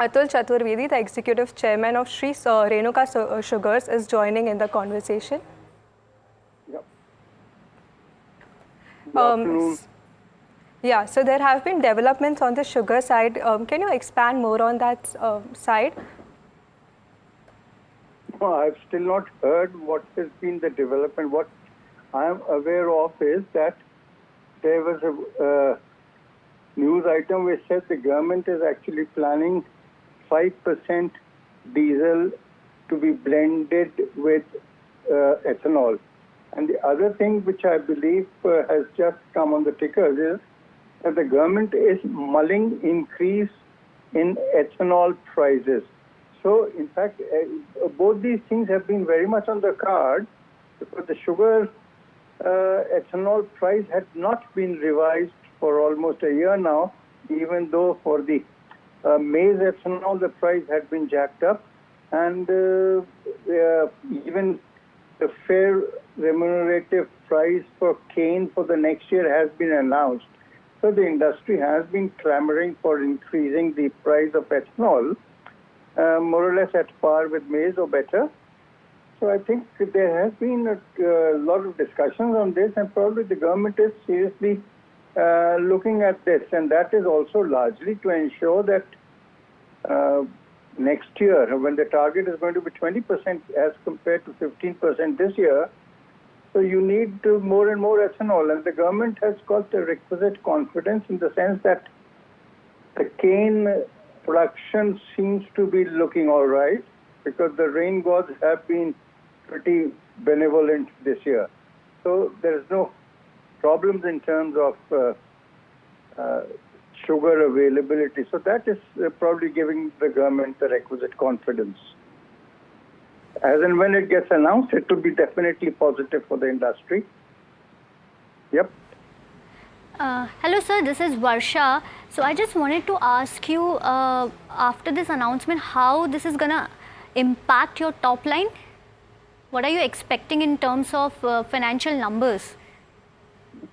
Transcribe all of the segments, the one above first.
Atul Chaturvedi, the Executive Chairman of Sri Renuka Sugars, is joining in the conversation. Yep. Good afternoon. Yeah, so there have been developments on the sugar side. Can you expand more on that side? No, I've still not heard what has been the development. What I am aware of is that there was a news item which said the government is actually planning 5% diesel to be blended with ethanol. And the other thing which I believe has just come on the tickers is that the government is mulling increase in ethanol prices. So, in fact, both these things have been very much on the card because the sugar ethanol price had not been revised for almost a year now, even though for the maize ethanol the price had been jacked up, and even the fair remunerative price for cane for the next year has been announced. So the industry has been clamoring for increasing the price of ethanol, more or less at par with maize or better. So I think there has been a lot of discussions on this, and probably the government is seriously looking at this, and that is also largely to ensure that next year, when the target is going to be 20% as compared to 15% this year, so you need more and more ethanol, and the government has got the requisite confidence in the sense that the cane production seems to be looking all right because the rain gods have been pretty benevolent this year. So there is no problems in terms of sugar availability. So that is probably giving the government the requisite confidence. As and when it gets announced, it will be definitely positive for the industry. Yep. Hello, sir. This is Varsha. So I just wanted to ask you, after this announcement, how this is going to impact your top line? What are you expecting in terms of financial numbers?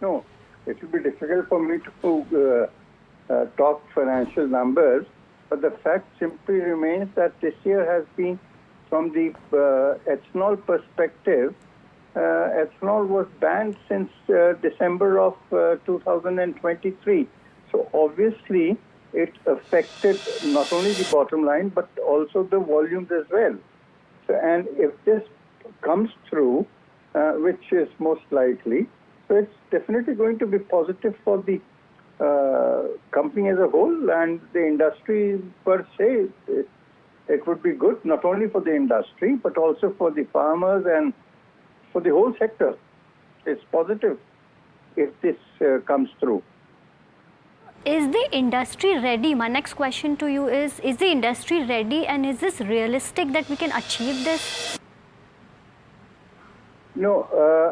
No, it will be difficult for me to talk financial numbers, but the fact simply remains that this year has been, from the ethanol perspective, ethanol was banned since December of 2023. So obviously it affected not only the bottom line but also the volumes as well. So, and if this comes through, which is most likely, so it's definitely going to be positive for the company as a whole and the industry per se. It would be good not only for the industry but also for the farmers and for the whole sector. It's positive if this comes through. Is the industry ready? My next question to you is the industry ready, and is this realistic that we can achieve this? No,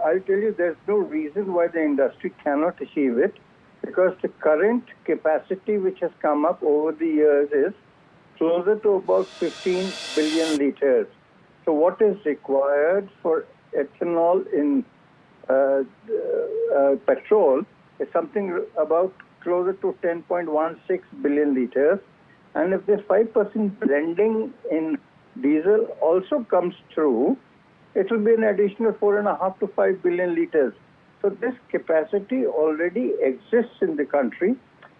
I'll tell you there's no reason why the industry cannot achieve it, because the current capacity which has come up over the years is closer to about 15 billion liters. So what is required for ethanol in petrol is something about closer to 10.16 billion liters. And if this 5% blending in diesel also comes through, it will be an additional 4.5 to 5 billion liters. So this capacity already exists in the country,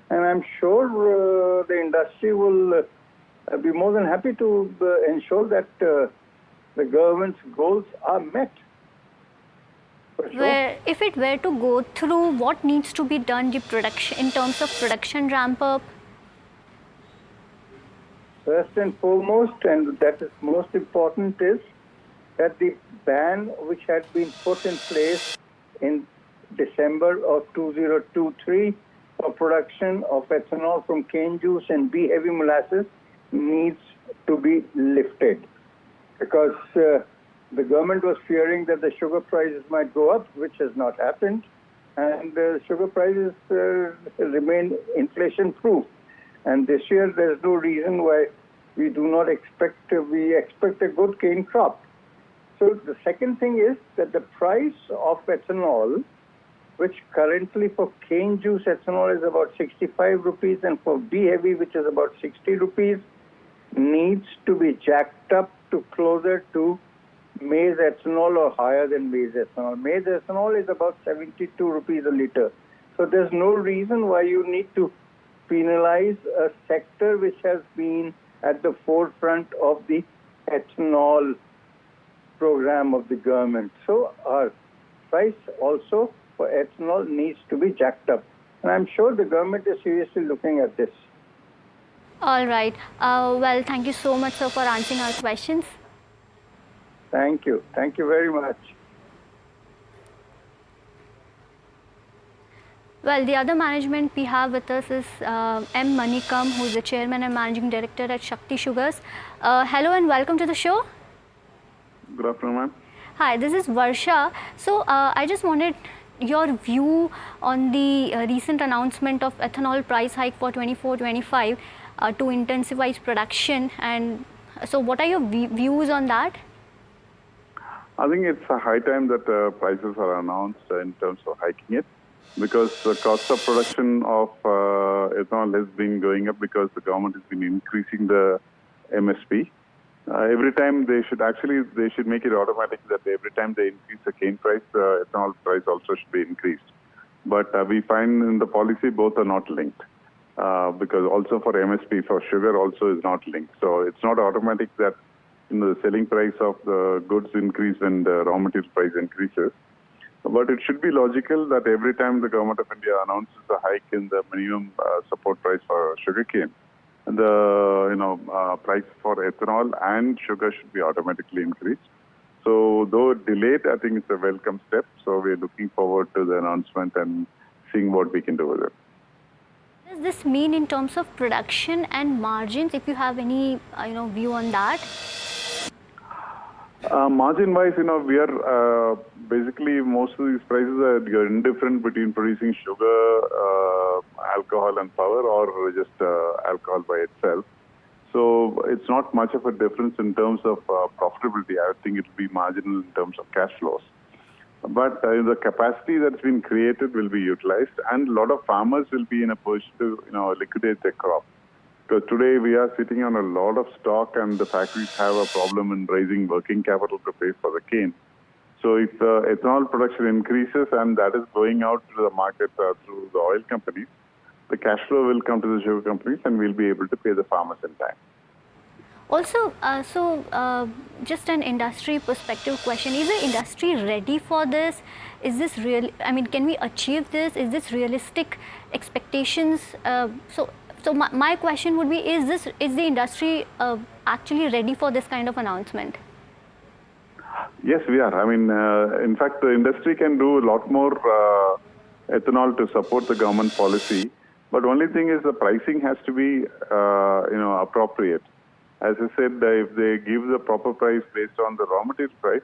and I'm sure the industry will be more than happy to ensure that the government's goals are met. Sure. If it were to go through, what needs to be done the production, in terms of production ramp up? First and foremost, and that is most important, is that the ban which had been put in place in December of 2023 for production of ethanol from cane juice and B-heavy molasses needs to be lifted, because the government was fearing that the sugar prices might go up, which has not happened, and sugar prices remain inflation-proof. And this year, there's no reason why we do not expect, we expect a good cane crop. So the second thing is that the price of ethanol, which currently for cane juice ethanol is about 65 rupees, and for B-heavy, which is about 60 rupees, needs to be jacked up to closer to maize ethanol or higher than maize ethanol. Maize ethanol is about 72 rupees a liter. So there's no reason why you need to penalize a sector which has been at the forefront of the ethanol program of the government. So our price also for ethanol needs to be jacked up. And I'm sure the government is seriously looking at this. All right. Well, thank you so much, sir, for answering our questions. Thank you. Thank you very much. Well, the other management we have with us is M. Manikam, who is the Chairman and Managing Director at Shakti Sugars. Hello and welcome to the show. Good afternoon, ma'am. Hi, this is Varsha. So, I just wanted your view on the recent announcement of ethanol price hike for 24-25 to intensify production. And so, what are your views on that? I think it's a high time that prices are announced in terms of hiking it, because the cost of production of ethanol has been going up because the government has been increasing the MSP. Every time they should make it automatic that every time they increase the cane price, the ethanol price also should be increased. But we find in the policy both are not linked, because also for MSP, for sugar also is not linked. So it's not automatic that the selling price of the goods increase when the raw material price increases. But it should be logical that every time the government of India announces a hike in the minimum support price for sugarcane, the price for ethanol and sugar should be automatically increased. So though delayed, I think it's a welcome step. So we're looking forward to the announcement and seeing what we can do with it. What does this mean in terms of production and margins? If you have any, view on that. Margin-wise, we are basically most of these prices are indifferent between producing sugar, alcohol, and power, or just alcohol by itself. So it's not much of a difference in terms of profitability. I think it will be marginal in terms of cash flows. But the capacity that's been created will be utilized, and a lot of farmers will be in a position to liquidate their crop. Because today we are sitting on a lot of stock, and the factories have a problem in raising working capital to pay for the cane. So if the ethanol production increases and that is going out to the market through the oil companies, the cash flow will come to the sugar companies and we'll be able to pay the farmers in time. Also, just an industry perspective question, is the industry ready for this? Is this real? I mean, can we achieve this? Is this realistic expectations? So my question would be, is the industry actually ready for this kind of announcement? Yes, we are. I mean, in fact, the industry can do a lot more ethanol to support the government policy. But only thing is the pricing has to be, appropriate. As I said, if they give the proper price based on the raw material price,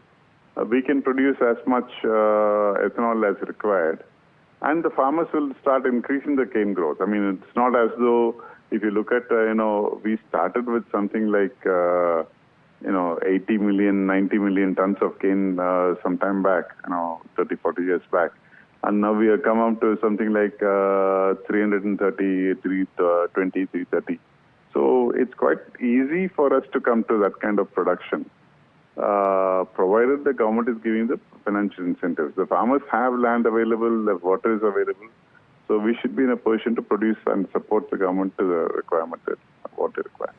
we can produce as much ethanol as required. And the farmers will start increasing the cane growth. I mean, it's not as though, if you look at, we started with something like, 80 million, 90 million tons of cane some time back, 30, 40 years back. And now we have come up to something like 330, 320, 330. So it's quite easy for us to come to that kind of production, provided the government is giving the financial incentives. The farmers have land available, the water is available, so we should be in a position to produce and support the government to the requirement that what they require.